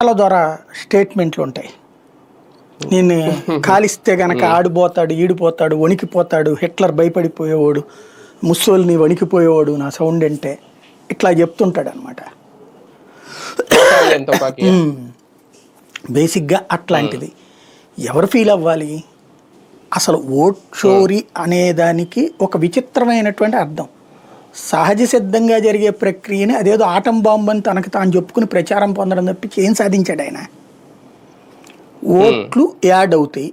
వాళ్ళ ద్వారా స్టేట్మెంట్లు ఉంటాయి. నిన్ను కాలిస్తే గనక ఆడిపోతాడు, ఈడిపోతాడు, వణికిపోతాడు, హిట్లర్ భయపడిపోయేవాడు, ముస్సోల్ని వణికిపోయేవాడు నా సౌండ్ అంటే, ఇట్లా చెప్తుంటాడు అనమాట. బేసిక్గా అట్లాంటిది ఎవరు ఫీల్ అవ్వాలి? అసలు ఓట్ చోరీ అనేదానికి ఒక విచిత్రమైనటువంటి అర్థం. సహజ సిద్ధంగా జరిగే ప్రక్రియని అదేదో ఆటం బాంబు అని తనకు తాను చెప్పుకుని ప్రచారం పొందడం తప్పించి ఏం సాధించాడు ఆయన? ఓట్లు యాడ్ అవుతాయి,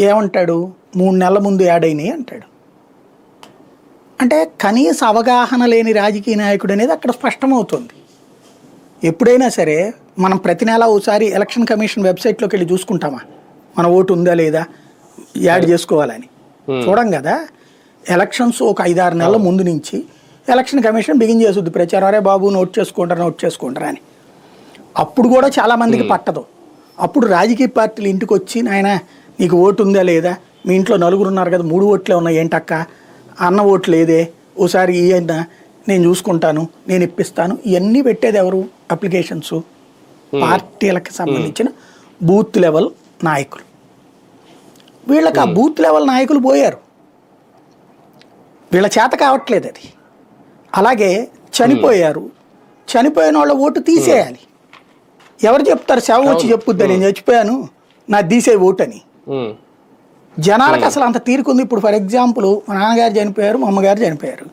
ఏమంటాడు? 3 నెలల ముందు యాడ్ అయినాయి అంటాడు. అంటే కనీస అవగాహన లేని రాజకీయ నాయకుడు అనేది అక్కడ స్పష్టమవుతుంది. ఎప్పుడైనా సరే మనం ప్రతి నెల ఒకసారి ఎలక్షన్ కమిషన్ వెబ్సైట్లోకి వెళ్ళి చూసుకుంటామా మన ఓటు ఉందా లేదా యాడ్ చేసుకోవాలని? చూడం కదా. ఎలక్షన్స్ ఒక 5-6 నెలల ముందు నుంచి ఎలక్షన్ కమిషన్ బిగిన్ చేస్తుంది ప్రచారం, అరే బాబు నోట్ చేసుకుంటారా అని. అప్పుడు కూడా చాలామందికి పట్టదు. అప్పుడు రాజకీయ పార్టీలు ఇంటికి వచ్చి, నాయన నీకు ఓటు ఉందా లేదా, మీ ఇంట్లో 4 ఉన్నారు కదా 3 ఓట్లే ఉన్నాయి ఏంటక్క, అన్న ఓటు లేదే, ఓసారి ఇవన్నా నేను చూసుకుంటాను, నేను ఇప్పిస్తాను, ఇవన్నీ పెట్టేది ఎవరు? అప్లికేషన్స్ పార్టీలకు సంబంధించిన బూత్ లెవెల్ నాయకులు. వీళ్ళకి ఆ బూత్ లెవెల్ నాయకులు పోయారు, వీళ్ళ చేత కావట్లేదు అది. అలాగే చనిపోయారు, చనిపోయిన వాళ్ళ ఓటు తీసేయాలి. ఎవరు చెప్తారు? శవం వచ్చి చెప్పుద్దా నేను చచ్చిపోయాను నా తీసే ఓటు అని? జనాలకు అసలు అంత తీరుకుంది. ఇప్పుడు ఫర్ ఎగ్జాంపుల్ మా నాన్నగారు చనిపోయారు, మా అమ్మగారు చనిపోయారు,